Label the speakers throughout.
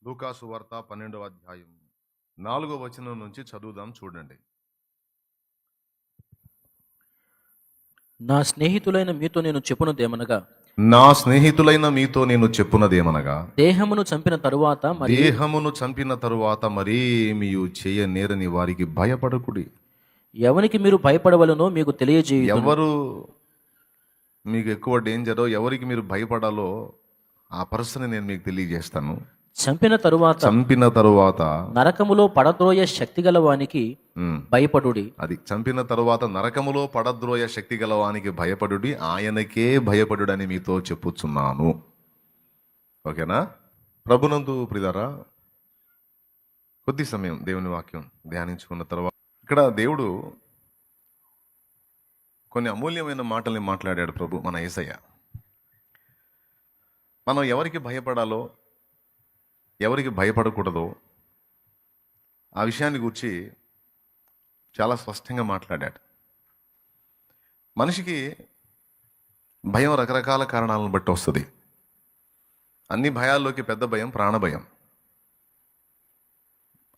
Speaker 1: లూకాసు వార్త 12వ అధ్యాయం 4వ వచనం నుంచి చదువుదాం చూడండి.
Speaker 2: నా స్నేహితులైన మీతో నేను చెప్పునదేమనగా,
Speaker 1: నా స్నేహితులైన మీతో నేను చెప్పునదేమనగా,
Speaker 2: దేహమును చంపిన తరువాత
Speaker 1: మరేమియు చేయనేరని వారికి భయపడకుడి.
Speaker 2: ఎవనికి మీరు భయపడవలనో మీకు తెలియజేయు.
Speaker 1: ఎవరు మీకు ఎక్కువ డేంజరో, ఎవరికి మీరు భయపడాలో ఆ పర్సన్ నేను మీకు తెలియజేస్తాను.
Speaker 2: చంపిన తరువాత నరకములో పడద్రోయ శక్తి గల వానికి భయపడుడి.
Speaker 1: అది చంపిన తరువాత నరకములో పడద్రోయ శక్తి గల వానికి భయపడుడి, ఆయనకే భయపడుడని మీతో చెప్పుచున్నాను. ఓకేనా? ప్రభునందు ప్రియులారా, కొద్ది సమయం దేవుని వాక్యం ధ్యానించుకున్న తర్వాత ఇక్కడ దేవుడు కొన్ని అమూల్యమైన మాటల్ని మాట్లాడాడు. ప్రభు మన యేసయ్య మనం ఎవరికి భయపడాలో, ఎవరికి భయపడకూడదో ఆ విషయాన్ని గురించి చాలా స్పష్టంగా మాట్లాడాడు. మనిషికి భయం రకరకాల కారణాలను బట్టి వస్తుంది. అన్ని భయాల్లోకి పెద్ద భయం ప్రాణభయం.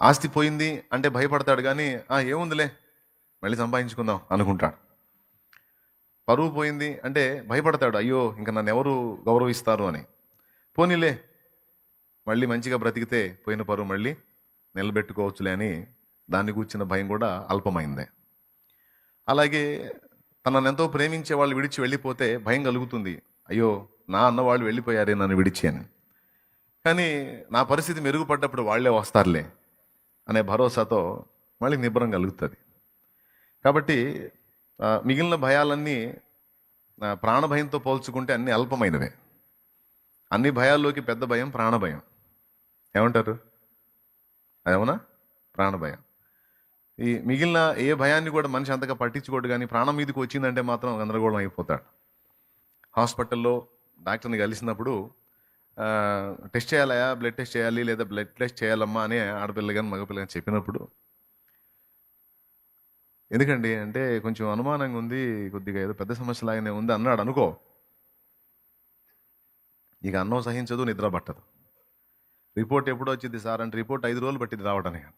Speaker 1: ఆస్తి పోయింది అంటే భయపడతాడు, కానీ ఏముందిలే మళ్ళీ సంపాదించుకుందాం అనుకుంటాడు. పరువు పోయింది అంటే భయపడతాడు, అయ్యో ఇంకా నన్ను ఎవరు గౌరవిస్తారు అని. పోనీలే మళ్ళీ మంచిగా బ్రతికితే పోయిన పరువు మళ్ళీ నిలబెట్టుకోవచ్చులే అని దాన్ని కూర్చిన భయం కూడా అల్పమైందే. అలాగే తనను ఎంతో ప్రేమించే వాళ్ళు విడిచి వెళ్ళిపోతే భయం కలుగుతుంది, అయ్యో నా అన్నవాళ్ళు వెళ్ళిపోయారే నన్ను విడిచి అని. కానీ నా పరిస్థితి మెరుగుపడ్డప్పుడు వాళ్ళే వస్తారులే అనే భరోసాతో మళ్ళీ నిబ్బరం కలుగుతుంది. కాబట్టి మిగిలిన భయాలన్నీ ప్రాణభయంతో పోల్చుకుంటే అన్నీ అల్పమైనవే. అన్ని భయాల్లోకి పెద్ద భయం ప్రాణభయం. ఏమంటారు? అదేమన్నా ప్రాణభయం. ఈ మిగిలిన ఏ భయాన్ని కూడా మనిషి అంతగా పట్టించుకోడు, కానీ ప్రాణం మీదకి వచ్చిందంటే మాత్రం గందరగోళం అయిపోతాడు. హాస్పిటల్లో డాక్టర్ని కలిసినప్పుడు టెస్ట్ చేయాలయా, బ్లడ్ టెస్ట్ చేయాలి లేదా బ్లడ్ టెస్ట్ చేయాలమ్మా అని ఆడపిల్ల కానీ మగపిల్ల కానీ చెప్పినప్పుడు, ఎందుకండి అంటే కొంచెం అనుమానంగా ఉంది, కొద్దిగా ఏదో పెద్ద సమస్యలాగానే ఉంది అన్నాడు అనుకో, ఇక అన్నం సహించదు, నిద్ర పట్టదు. రిపోర్ట్ ఎప్పుడు వచ్చింది సార్ అంటే రిపోర్ట్ 5 రోజులు పట్టింది రావడానికి.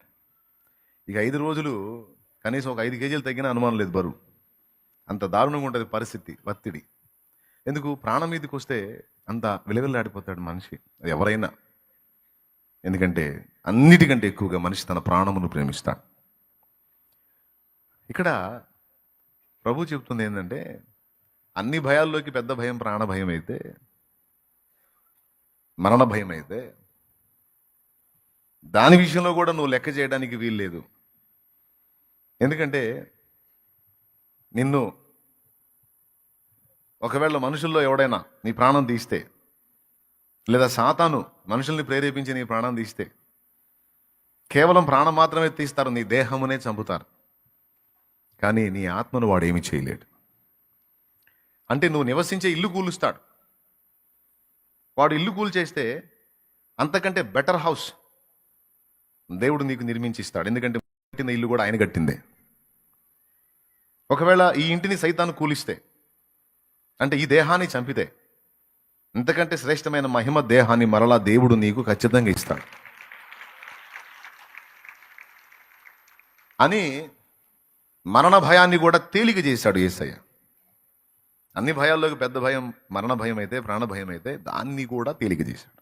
Speaker 1: ఇక 5 రోజులు కనీసం ఒక 5 కేజీలు తగ్గిన అనుమానం లేదు బరువు. అంత దారుణంగా ఉంటుంది పరిస్థితి, ఒత్తిడి. ఎందుకు? ప్రాణం మీదకి వస్తే అంత విలవిల్లాడిపోతాడు మనిషి, అది ఎవరైనా. ఎందుకంటే అన్నిటికంటే ఎక్కువగా మనిషి తన ప్రాణమును ప్రేమిస్తాడు. ఇక్కడ ప్రభు చెప్తుంది ఏంటంటే, అన్ని భయాల్లోకి పెద్ద భయం ప్రాణభయం అయితే, మరణ భయం అయితే, దాని విషయంలో కూడా నువ్వు లెక్క చేయడానికి వీల్లేదు. ఎందుకంటే నిన్ను ఒకవేళ మనుషుల్లో ఎవడైనా నీ ప్రాణం తీస్తే, లేదా సాతాను మనుషుల్ని ప్రేరేపించి నీ ప్రాణం తీస్తే, కేవలం ప్రాణం మాత్రమే తీస్తారు, నీ దేహమునే చంపుతారు, కానీ నీ ఆత్మను వాడు ఏమీ చేయలేడు. అంటే నువ్వు నివసించే ఇల్లు కూలుస్తాడు. వాడు ఇల్లు కూల్చేస్తే అంతకంటే బెటర్ హౌస్ దేవుడు నీకు నిర్మించిస్తాడు. ఎందుకంటే కట్టిన ఇల్లు కూడా ఆయన కట్టిందే. ఒకవేళ ఈ ఇంటిని సైతాను కూలిస్తే, అంటే ఈ దేహాన్ని చంపితే, ఇంతకంటే శ్రేష్టమైన మహిమ దేహాన్ని మరలా దేవుడు నీకు ఖచ్చితంగా ఇస్తాడు అని మరణ భయాన్ని కూడా తేలిక చేశాడు యేసయ్య. అన్ని భయాల్లోకి పెద్ద భయం మరణ భయం అయితే, ప్రాణ భయం అయితే, దాన్ని కూడా తేలిక చేశాడు.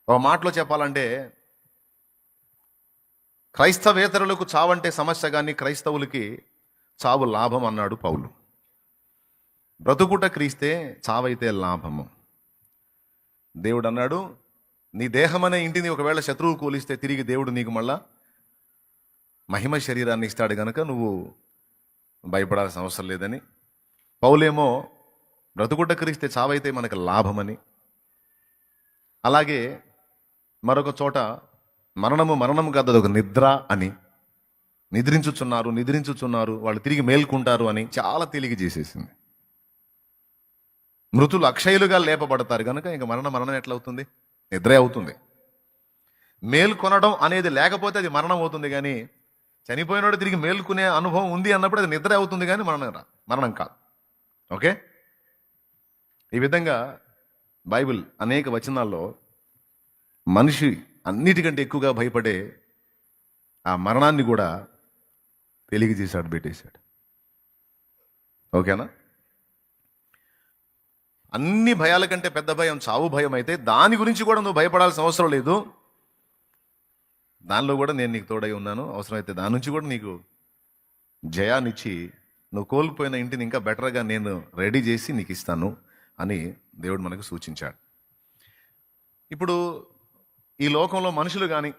Speaker 1: ఒక మాటలో చెప్పాలంటే, క్రైస్తవేతరులకు చావంటే సమస్య, కానీ క్రైస్తవులకి చావు లాభం అన్నాడు పౌలు. బ్రతుకుట క్రీస్తే, చావైతే లాభము. దేవుడు అన్నాడు, నీ దేహం అనే ఇంటిని ఒకవేళ శత్రువు కూలిస్తే తిరిగి దేవుడు నీకు మళ్ళా మహిమ శరీరాన్ని ఇస్తాడు, కనుక నువ్వు భయపడాల్సిన అవసరం లేదని. పౌలేమో బ్రతుకుట క్రీస్తే, చావైతే మనకు లాభమని. అలాగే మరొక చోట మరణం కాదు, అదొక నిద్ర అని, నిద్రించుచున్నారు వాళ్ళు తిరిగి మేల్కుంటారు అని చాలా తేలిక చేసేసింది. మృతులు అక్షయులుగా లేపబడతారు కనుక ఇంక మరణం ఎట్లా అవుతుంది? నిద్రే అవుతుంది. మేల్కొనడం అనేది లేకపోతే అది మరణం అవుతుంది, కానీ చనిపోయినోడు తిరిగి మేల్కొనే అనుభవం ఉంది అన్నప్పుడు అది నిద్ర అవుతుంది, కానీ మరణం కాదు. ఓకే? ఈ విధంగా బైబిల్ అనేక వచనాల్లో మనిషి అన్నిటికంటే ఎక్కువగా భయపడే ఆ మరణాన్ని కూడా తెలియజేశాడు, పెట్టేశాడు. ఓకేనా? అన్ని భయాల కంటే పెద్ద భయం చావు భయం అయితే దాని గురించి కూడా నువ్వు భయపడాల్సిన అవసరం లేదు. దానిలో కూడా నేను నీకు తోడై ఉన్నాను. అవసరమైతే దాని నుంచి కూడా నీకు జయాన్నిచ్చి నువ్వు కోల్పోయిన ఇంటిని ఇంకా బెటర్గా నేను రెడీ చేసి నీకు ఇస్తాను అని దేవుడు మనకు సూచించాడు. ఇప్పుడు ఈ లోకంలో మనుషులు కానీ,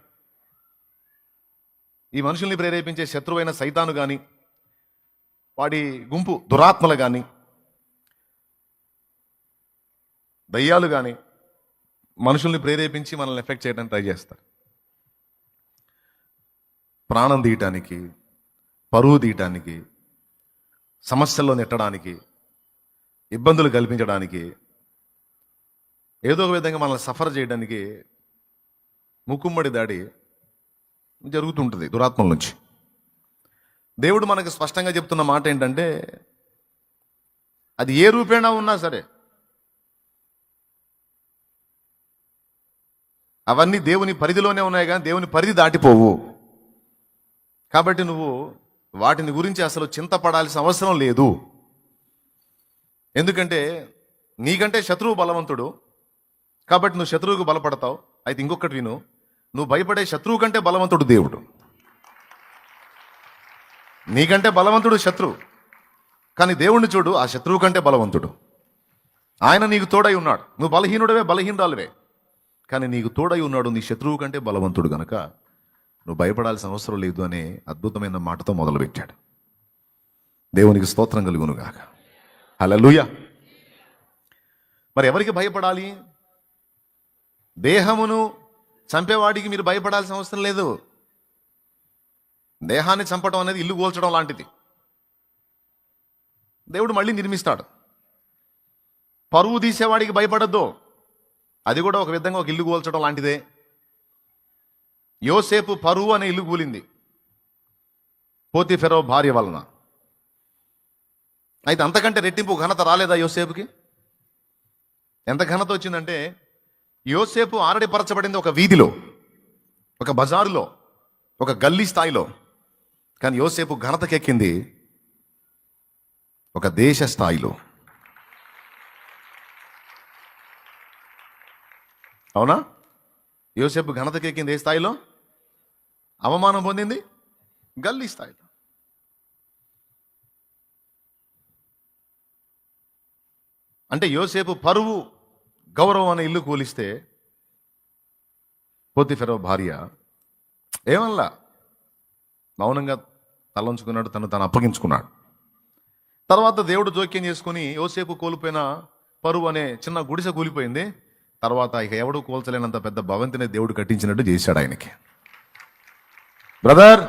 Speaker 1: ఈ మనుషుల్ని ప్రేరేపించే శత్రువైన సైతాను కానీ, వాడి గుంపు దురాత్మలు కానీ, దయ్యాలు కానీ మనుషుల్ని ప్రేరేపించి మనల్ని ఎఫెక్ట్ చేయడానికి ట్రై చేస్తారు. ప్రాణం తీయటానికి, పరువు తీయటానికి, సమస్యల్లో నెట్టడానికి, ఇబ్బందులు కల్పించడానికి, ఏదో ఒక విధంగా మనల్ని సఫర్ చేయడానికి ముక్కుమ్మడి దాడి జరుగుతుంటుంది దురాత్మల నుంచి. దేవుడు మనకు స్పష్టంగా చెప్తున్న మాట ఏంటంటే, అది ఏ రూపేణా ఉన్నా సరే అవన్నీ దేవుని పరిధిలోనే ఉన్నాయి, కానీ దేవుని పరిధి దాటిపోవు. కాబట్టి నువ్వు వాటిని గురించి అసలు చింతపడాల్సిన అవసరం లేదు. ఎందుకంటే నీకంటే శత్రువు బలవంతుడు, కాబట్టి నువ్వు శత్రువుకు బలపడతావు. అయితే ఇంకొకటి విను, నువ్వు భయపడే శత్రువు కంటే బలవంతుడు దేవుడు. నీకంటే బలవంతుడు శత్రువు, కానీ దేవుణ్ణి చూడు, ఆ శత్రువు కంటే బలవంతుడు. ఆయన నీకు తోడై ఉన్నాడు. నువ్వు బలహీనుడవే, బలహీనరాలువే, కానీ నీకు తోడై ఉన్నాడు. నీ శత్రువు కంటే బలవంతుడు గనక నువ్వు భయపడాల్సిన అవసరం లేదు అనే అద్భుతమైన మాటతో మొదలుపెట్టాడు. దేవునికి స్తోత్రం కలుగునుగాక. హల్లెలూయా. మరి ఎవరికి భయపడాలి? దేహమును చంపేవాడికి మీరు భయపడాల్సిన అవసరం లేదు. దేహాన్ని చంపడం అనేది ఇల్లు కూల్చడం లాంటిది. దేవుడు మళ్ళీ నిర్మిస్తాడు. పరువు తీసేవాడికి భయపడద్దు, అది కూడా ఒక విధంగా ఒక ఇల్లు కూల్చడం లాంటిదే. యోసేపు పరువు అనే ఇల్లు కూలింది పోతీఫెరో భార్య వలన. అయితే అంతకంటే రెట్టింపు ఘనత రాలేదా యోసేపుకి? ఎంత ఘనత వచ్చిందంటే, యోసేపు ఆరడిపరచబడింది ఒక వీధిలో, ఒక బజారులో, ఒక గల్లీ స్థాయిలో. కానీ యోసేపు ఘనతకెక్కింది ఒక దేశ స్థాయిలో. అవునా? యోసేపు ఘనతకెక్కింది ఏ స్థాయిలో? అవమానం పొందింది గల్లీ స్థాయిలో. అంటే యోసేపు పరువు, గౌరవం అనే ఇల్లు కూలిస్తే పోతీఫెరో భార్య ఏమల్లా మౌనంగా తలంచుకున్నాడు, తను అప్పగించుకున్నాడు. తర్వాత దేవుడు జోక్యం చేసుకుని యోసేపు కోల్పోయిన పరువు అనే చిన్న గుడిసె కూలిపోయింది. తర్వాత ఇక ఎవడు కోల్చలేనంత పెద్ద భవంతిని దేవుడు కట్టించినట్టు చేశాడు ఆయనకి. బ్రదర్,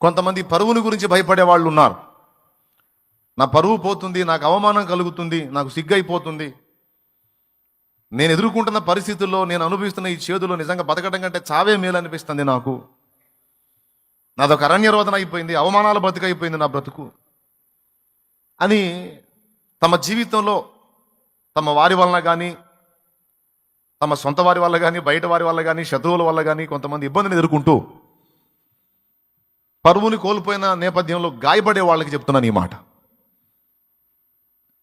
Speaker 1: కొంతమంది పరువుని గురించి భయపడే వాళ్ళు ఉన్నారు. నా పరువు పోతుంది, నాకు అవమానం కలుగుతుంది, నాకు సిగ్గైపోతుంది, నేను ఎదుర్కొంటున్న పరిస్థితుల్లో, నేను అనుభవిస్తున్న ఈ చేదులో నిజంగా బతకడం కంటే చావే మేలు అనిపిస్తుంది నాకు. నాదొక అరణ్యరోధన అయిపోయింది, అవమానాల బతుకైపోయింది నా బ్రతుకు అని తమ జీవితంలో తమ వారి వలన కానీ, తమ సొంత వారి వల్ల కానీ, బయట వారి వల్ల కానీ, శత్రువుల వల్ల కానీ కొంతమంది ఇబ్బందిని ఎదుర్కొంటూ పరువుని కోల్పోయిన నేపథ్యంలో గాయపడే వాళ్ళకి చెప్తున్నాను ఈ మాట.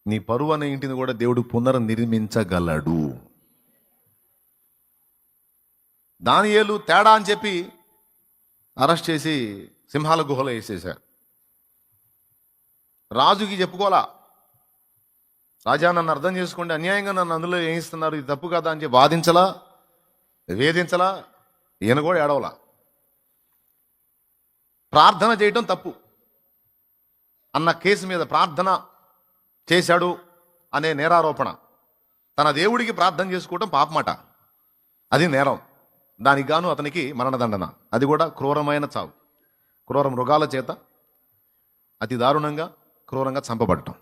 Speaker 1: నీ పరువు అనే ఇంటిని కూడా దేవుడు పునర్నిర్మించగలడు. దానియేలు తేడా అని చెప్పి అరెస్ట్ చేసి సింహాల గుహలో వేసేశారు. రాజుకి చెప్పుకోలా, రాజా నన్ను అర్థం చేసుకోండి, అన్యాయంగా నన్ను అందులో వేయిస్తున్నారు, ఇది తప్పు కదా అని చెప్పి వాదించలా, వేధించలా, ఈయన కూడా ఏడవలా. ప్రార్థన చేయటం తప్పు అన్న కేసు మీద ప్రార్థన చేశాడు అనే నేరారోపణ, తన దేవుడికి ప్రార్థన చేసుకోవటం పాపమాట, అది నేరం. దానికి గాను అతనికి మరణదండన, అది కూడా క్రూరమైన చావు, క్రూర మృగాల చేత అతి దారుణంగా క్రూరంగా చంపబడటం.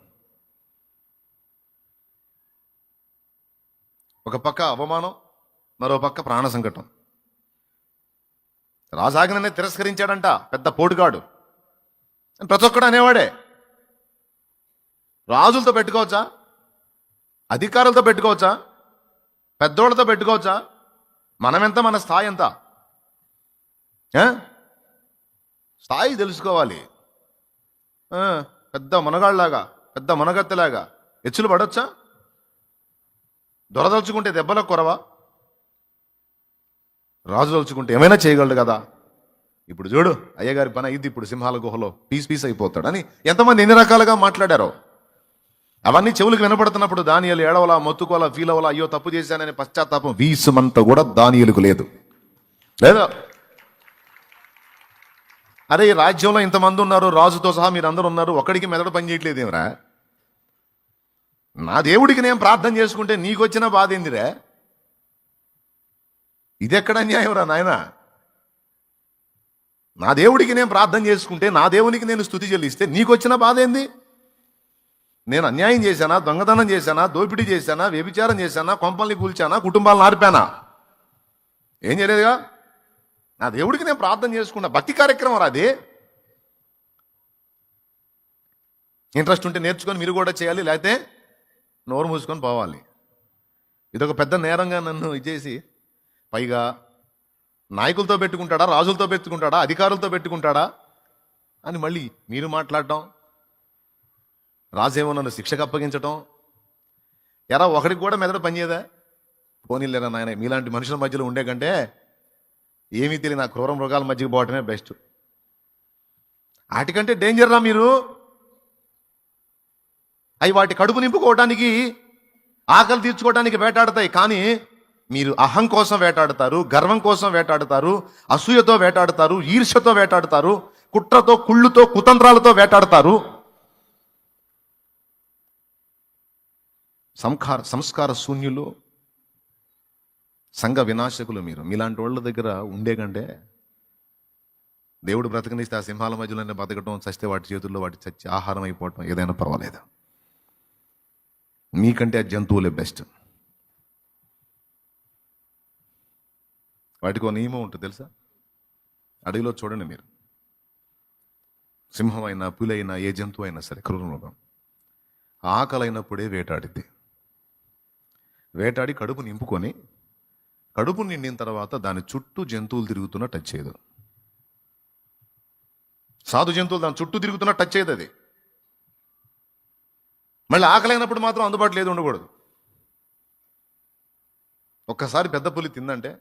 Speaker 1: ఒక పక్క అవమానం, మరో పక్క ప్రాణ సంకటం. రాజాజ్ఞనే తిరస్కరించాడంట పెద్ద పోటుగాడు. ప్రతి ఒక్కడు అనేవాడే. రాజులతో పెట్టుకోవచ్చా, అధికారులతో పెట్టుకోవచ్చా, పెద్దోళ్ళతో పెట్టుకోవచ్చా, మనమెంత, మన స్థాయి ఎంత? ఆ? స్థాయి తెలుసుకోవాలి. పెద్ద మునగాళ్ళలాగా, పెద్ద మునగత్తెలాగా ఎచ్చులు పడొచ్చా? దొరదలుచుకుంటే దెబ్బలకు కొరవా? రాజు దలుచుకుంటే ఏమైనా చేయగలడు కదా. ఇప్పుడు చూడు, అయ్యగారి పని అయింది, ఇప్పుడు సింహాల గుహలో పీస్ అయిపోతాడు అని ఎంతమంది ఎన్ని రకాలుగా మాట్లాడారో. అవన్నీ చెవులకు వినపడుతున్నప్పుడు దానియేలు ఏడవలా, మొత్తుకోలా, ఫీల్ అవ్వాలా, అయ్యో తప్పు చేశాననే పశ్చాత్తాపం వీసుమంతా కూడా దానియేలుకు లేదు. లేదా అరే ఈ రాజ్యంలో ఇంతమంది ఉన్నారు, రాజుతో సహా మీరు అందరూ ఉన్నారు, ఒక్కడికి మెదడు పని చేయట్లేదేమరా? నా దేవుడికి నేను ప్రార్థన చేసుకుంటే నీకు వచ్చిన బాధ ఏందిరా? ఇదెక్కడ అన్యాయం రా నాయన? నా దేవుడికి నేను ప్రార్థన చేసుకుంటే, నా దేవునికి నేను స్తుతి చెల్లిస్తే నీకు వచ్చిన బాధ ఏంది? నేను అన్యాయం చేశానా, దొంగతనం చేశానా, దోపిడీ చేశానా, వ్యభిచారం చేశానా, కొంపల్ని కూల్చానా, కుటుంబాలను ఆర్పానా? ఏం చేయలేదుగా. నా దేవుడికి నేను ప్రార్థన చేసుకున్నా, భక్తి కార్యక్రమం రాది. ఇంట్రెస్ట్ ఉంటే నేర్చుకొని మీరు కూడా చేయాలి, లేకపోతే నోరు మూసుకొని పోవాలి. ఇదొక పెద్ద నేరంగా నన్ను ఇచ్చేసి, పైగా నాయకులతో పెట్టుకుంటాడా, రాజులతో పెట్టుకుంటాడా, అధికారులతో పెట్టుకుంటాడా అని మళ్ళీ మీరు మాట్లాడటం, రాజేమో నన్ను శిక్షకు అప్పగించటం. ఎరా ఒకడికి కూడా మెదడు పనిచేయదా? పోనీలేరా నాయన, మీలాంటి మనుషుల మధ్యలో ఉండే కంటే ఏమీ తెలియని ఆ క్రూర మృగాల మధ్యకి పోవటమే బెస్ట్. వాటికంటే డేంజర్ రా మీరు. అవి వాటి కడుపు నింపుకోవడానికి, ఆకలి తీర్చుకోవడానికి వేటాడతాయి. కానీ మీరు అహం కోసం వేటాడతారు, గర్వం కోసం వేటాడతారు, అసూయతో వేటాడతారు, ఈర్ష్యతో వేటాడతారు, కుట్రతో, కుళ్ళుతో, కుతంత్రాలతో వేటాడతారు. సంస్కార శూన్యులు, సంఘ వినాశకులు మీరు. మీలాంటి వాళ్ళ దగ్గర ఉండే కంటే దేవుడు బ్రతకనిస్తే ఆ సింహాల మధ్యలోనే బతకటం, చస్తే వాటి చేతుల్లో వాటి చచ్చి ఆహారం అయిపోవటం ఏదైనా పర్వాలేదు. మీకంటే ఆ జంతువులే బెస్ట్. వాటికి ఒక నియమం ఉంటుంది తెలుసా? అడవిలో చూడండి మీరు, సింహం అయినా, పులి అయినా, ఏ జంతువు అయినా సరే, క్రూరమృగం ఆకలైనప్పుడే వేటాడిద్ది. వేటాడి కడుపు నింపుకొని, కడుపు నిండిన తర్వాత దాని చుట్టూ జంతువులు తిరుగుతున్నా టచ్ చేయదు. సాధు జంతువులు దాని చుట్టూ తిరుగుతున్నా టచ్ చేయదు అది. మళ్ళీ ఆకలైనప్పుడు మాత్రం అందుబాటులో ఏది ఉండకూడదు. ఒక్కసారి పెద్ద పులి తిందంటే,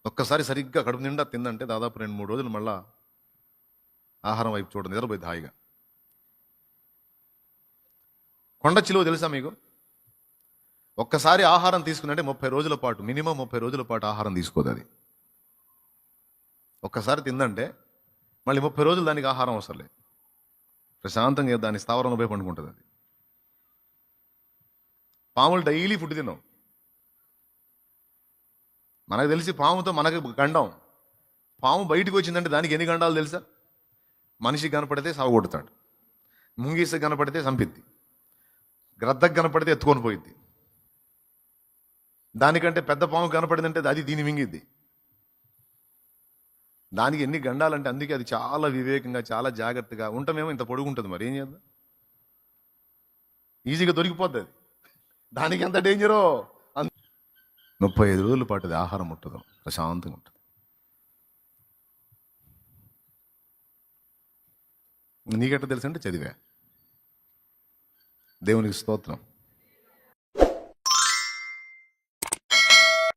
Speaker 1: ఒక్కసారి సరిగ్గా కడుపు నిండా తిందంటే దాదాపు 2-3 రోజులు మళ్ళా ఆహారం వైపు చూడండి, నిద్రపోయింది హాయిగా. కొండ చిలువ తెలుసా మీకు? ఒక్కసారి ఆహారం తీసుకుందంటే 30 రోజుల పాటు, మినిమం 30 రోజుల పాటు ఆహారం తీసుకోదు అది. ఒక్కసారి తిందంటే మళ్ళీ 30 రోజులు దానికి ఆహారం అవసరం లేదు. ప్రశాంతంగా దాని స్థావరంలో పోయి పండుకుంటుంది అది. పాములు డైలీ ఫుడ్ తిన్నాం. మనకు తెలిసి పాముతో మనకు గండం. పాము బయటకు వచ్చిందంటే దానికి ఎన్ని గండాలు తెలుసా? మనిషికి కనపడితే సాగుకొడతాడు, ముంగీసకు కనపడితే చంపిద్ది, గ్రద్దకు కనపడితే ఎత్తుకొని పోయిద్ది. దానికంటే పెద్ద పాము కనపడిందంటే అది దీన్ని మింగిద్ది. దానికి ఎన్ని గండాలంటే అందుకే అది చాలా వివేకంగా, చాలా జాగ్రత్తగా ఉంటామేమో. ఇంత పొడుగుంటుంది, మరి ఏం చేద్దాం? ఈజీగా దొరికిపోద్ది అది. దానికి ఎంత డేంజరో. 35 రోజుల పాటు అది ఆహారం ఉంటుంది, ప్రశాంతంగా ఉంటుంది. నీకెట్ట తెలుసు అంటే చదివా. దేవునికి స్తోత్రం.